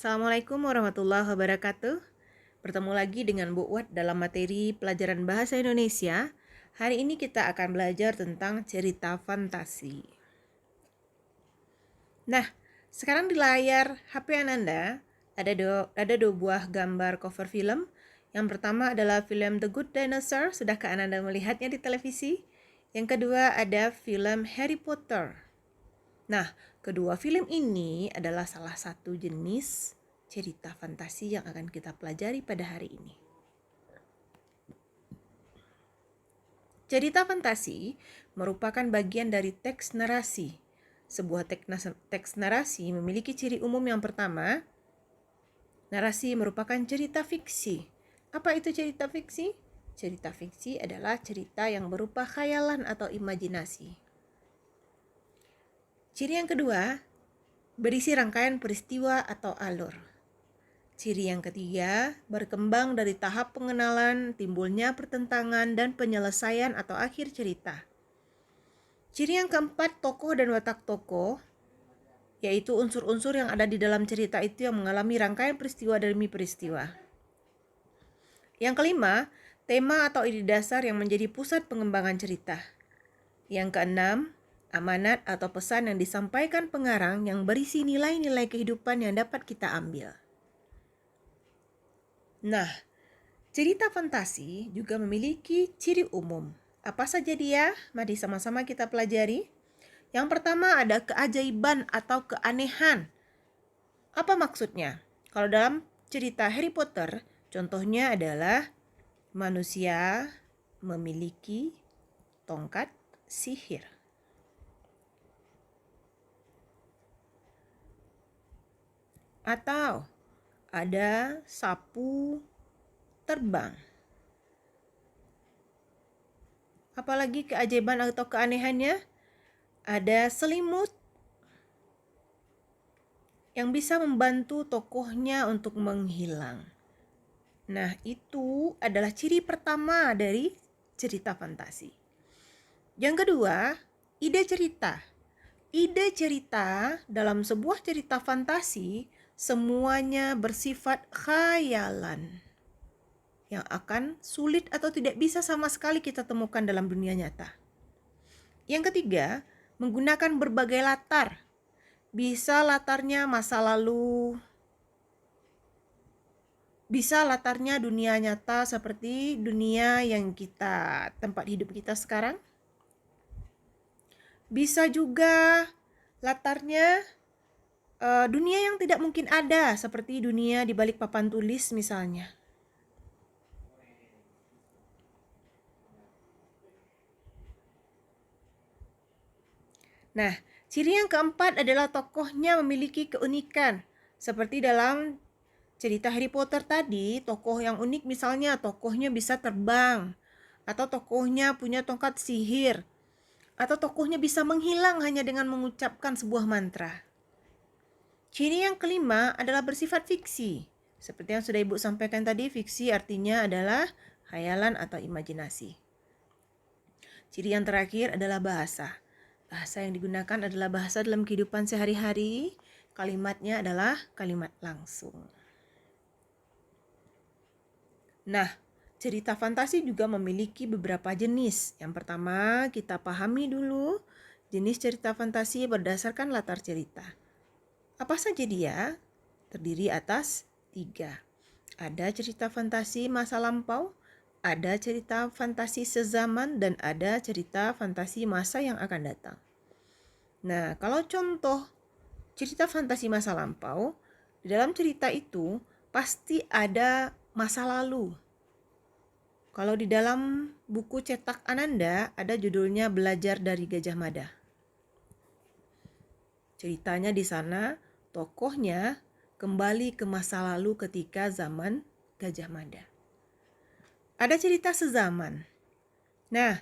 Assalamualaikum warahmatullahi wabarakatuh. Bertemu lagi dengan Bu Wat dalam materi pelajaran Bahasa Indonesia. Hari ini kita akan belajar tentang cerita fantasi. Nah, sekarang di layar HP Ananda ada dua buah gambar cover film. Yang pertama adalah film The Good Dinosaur. Sudahkah Ananda melihatnya di televisi? Yang kedua ada film Harry Potter. Nah, kedua film ini adalah salah satu jenis cerita fantasi yang akan kita pelajari pada hari ini. Cerita fantasi merupakan bagian dari teks narasi. Sebuah teks narasi memiliki ciri umum yang pertama. Narasi merupakan cerita fiksi. Apa itu cerita fiksi? Cerita fiksi adalah cerita yang berupa khayalan atau imajinasi. Ciri yang kedua, berisi rangkaian peristiwa atau alur. Ciri yang ketiga, berkembang dari tahap pengenalan, timbulnya pertentangan, dan penyelesaian atau akhir cerita. Ciri yang keempat, tokoh dan watak tokoh, yaitu unsur-unsur yang ada di dalam cerita itu yang mengalami rangkaian peristiwa demi peristiwa. Yang kelima, tema atau ide dasar yang menjadi pusat pengembangan cerita. Yang keenam, amanat atau pesan yang disampaikan pengarang yang berisi nilai-nilai kehidupan yang dapat kita ambil. Nah, cerita fantasi juga memiliki ciri umum. Apa saja dia? Mari sama-sama kita pelajari. Yang pertama ada keajaiban atau keanehan. Apa maksudnya? Kalau dalam cerita Harry Potter, contohnya adalah manusia memiliki tongkat sihir. Atau ada sapu terbang. Apalagi keajaiban atau keanehannya? Ada selimut yang bisa membantu tokohnya untuk menghilang. Nah, itu adalah ciri pertama dari cerita fantasi. Yang kedua, ide cerita. Ide cerita dalam sebuah cerita fantasi semuanya bersifat khayalan yang akan sulit atau tidak bisa sama sekali kita temukan dalam dunia nyata. Yang ketiga, menggunakan berbagai latar. Bisa latarnya masa lalu, bisa latarnya dunia nyata seperti dunia yang tempat hidup kita sekarang. Bisa juga latarnya dunia yang tidak mungkin ada, seperti dunia di balik papan tulis misalnya. Nah, ciri yang keempat adalah tokohnya memiliki keunikan. Seperti dalam cerita Harry Potter tadi, tokoh yang unik misalnya tokohnya bisa terbang, atau tokohnya punya tongkat sihir, atau tokohnya bisa menghilang hanya dengan mengucapkan sebuah mantra. Ciri yang kelima adalah bersifat fiksi. Seperti yang sudah Ibu sampaikan tadi, fiksi artinya adalah khayalan atau imajinasi. Ciri yang terakhir adalah bahasa. Bahasa yang digunakan adalah bahasa dalam kehidupan sehari-hari. Kalimatnya adalah kalimat langsung. Nah, cerita fantasi juga memiliki beberapa jenis. Yang pertama, kita pahami dulu jenis cerita fantasi berdasarkan latar cerita. Apa saja dia? Terdiri atas 3. Ada cerita fantasi masa lampau, ada cerita fantasi sezaman, dan ada cerita fantasi masa yang akan datang. Nah, kalau contoh cerita fantasi masa lampau, di dalam cerita itu pasti ada masa lalu. Kalau di dalam buku cetak Ananda ada judulnya Belajar dari Gajah Mada. Ceritanya di sana tokohnya kembali ke masa lalu ketika zaman Gajah Mada. Ada cerita sezaman. Nah,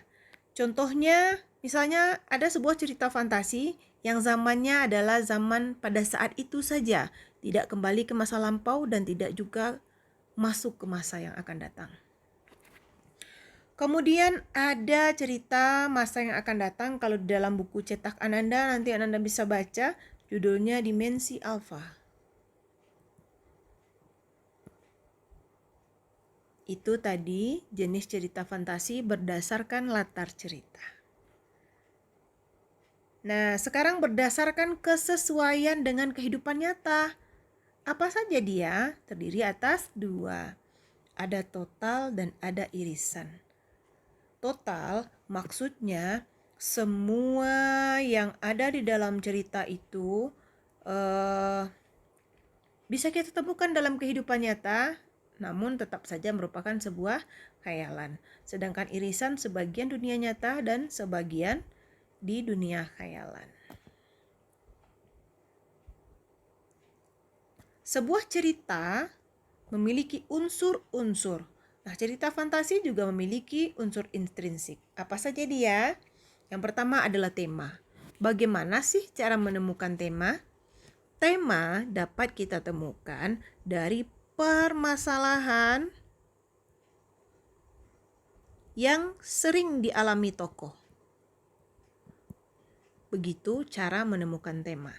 contohnya misalnya ada sebuah cerita fantasi yang zamannya adalah zaman pada saat itu saja, tidak kembali ke masa lampau dan tidak juga masuk ke masa yang akan datang. Kemudian ada cerita masa yang akan datang. Kalau di dalam buku cetak Ananda nanti Ananda bisa baca, judulnya Dimensi Alfa. Itu tadi jenis cerita fantasi berdasarkan latar cerita. Nah, sekarang berdasarkan kesesuaian dengan kehidupan nyata. Apa saja dia? Terdiri atas 2. Ada total dan ada irisan. Total maksudnya semua yang ada di dalam cerita itu bisa kita temukan dalam kehidupan nyata, namun tetap saja merupakan sebuah khayalan. Sedangkan irisan sebagian dunia nyata dan sebagian di dunia khayalan. Sebuah cerita memiliki unsur-unsur. Nah, cerita fantasi juga memiliki unsur intrinsik. Apa saja dia? Yang pertama adalah tema. Bagaimana sih cara menemukan tema? Tema dapat kita temukan dari permasalahan yang sering dialami tokoh. Begitu cara menemukan tema.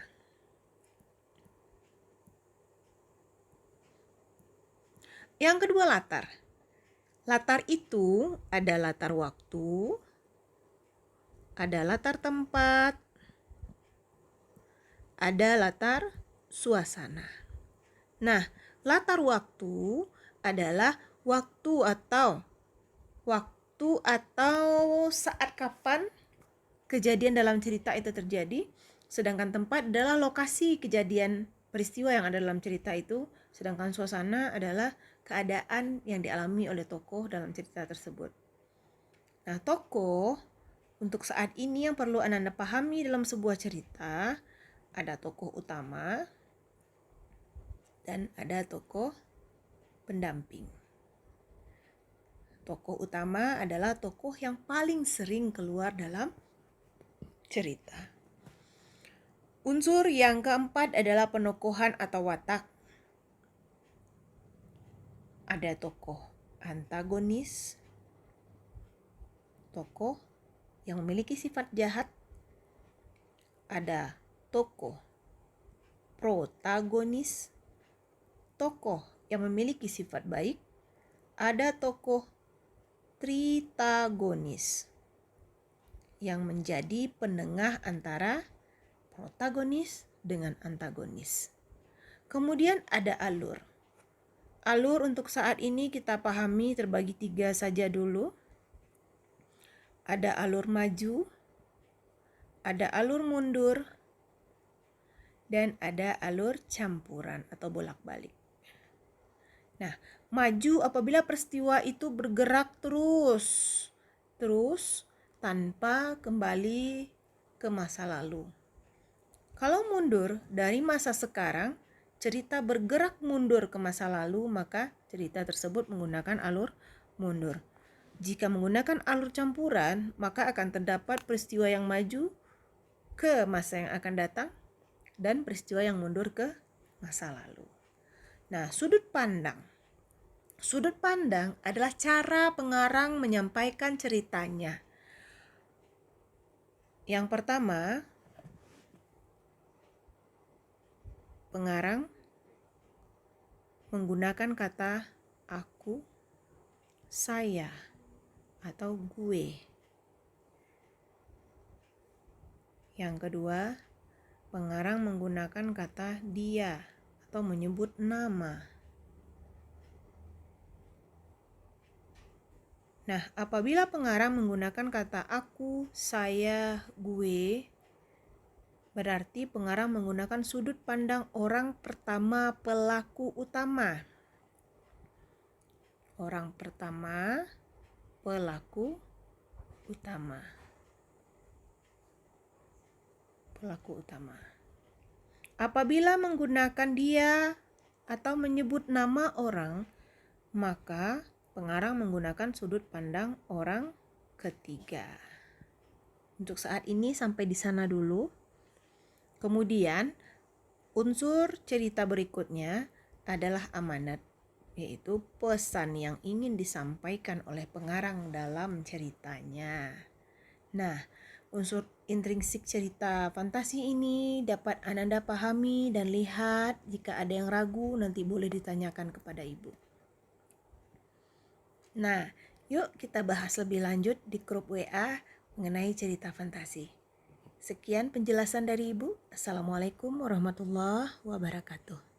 Yang kedua, latar. Latar itu ada latar waktu, ada latar tempat, ada latar suasana. Nah, latar waktu adalah waktu atau saat kapan kejadian dalam cerita itu terjadi, sedangkan tempat adalah lokasi kejadian peristiwa yang ada dalam cerita itu, sedangkan suasana adalah keadaan yang dialami oleh tokoh dalam cerita tersebut. Nah, tokoh untuk saat ini yang perlu Anda pahami dalam sebuah cerita, ada tokoh utama dan ada tokoh pendamping. Tokoh utama adalah tokoh yang paling sering keluar dalam cerita. Unsur yang keempat adalah penokohan atau watak. Ada tokoh antagonis, tokoh yang memiliki sifat jahat, ada tokoh protagonis, tokoh yang memiliki sifat baik, ada tokoh tritagonis yang menjadi penengah antara protagonis dengan antagonis. Kemudian ada alur. Alur untuk saat ini kita pahami terbagi 3 saja dulu. Ada alur maju, ada alur mundur, dan ada alur campuran atau bolak-balik. Nah, maju apabila peristiwa itu bergerak terus tanpa kembali ke masa lalu. Kalau mundur dari masa sekarang, cerita bergerak mundur ke masa lalu, maka cerita tersebut menggunakan alur mundur. Jika menggunakan alur campuran, maka akan terdapat peristiwa yang maju ke masa yang akan datang dan peristiwa yang mundur ke masa lalu. Nah, sudut pandang. Sudut pandang adalah cara pengarang menyampaikan ceritanya. Yang pertama, pengarang menggunakan kata aku, saya, atau gue. Yang kedua, pengarang menggunakan kata dia atau menyebut nama. Nah, apabila pengarang menggunakan kata aku, saya, gue, berarti pengarang menggunakan sudut pandang orang pertama pelaku utama. Orang pertama pelaku utama. Pelaku utama. Apabila menggunakan dia atau menyebut nama orang, maka pengarang menggunakan sudut pandang orang ketiga. Untuk saat ini sampai di sana dulu. Kemudian unsur cerita berikutnya adalah amanat, yaitu pesan yang ingin disampaikan oleh pengarang dalam ceritanya. Nah, unsur intrinsik cerita fantasi ini dapat Anda pahami dan lihat. Jika ada yang ragu, nanti boleh ditanyakan kepada Ibu. Nah, yuk kita bahas lebih lanjut di grup WA mengenai cerita fantasi. Sekian penjelasan dari Ibu. Assalamualaikum warahmatullahi wabarakatuh.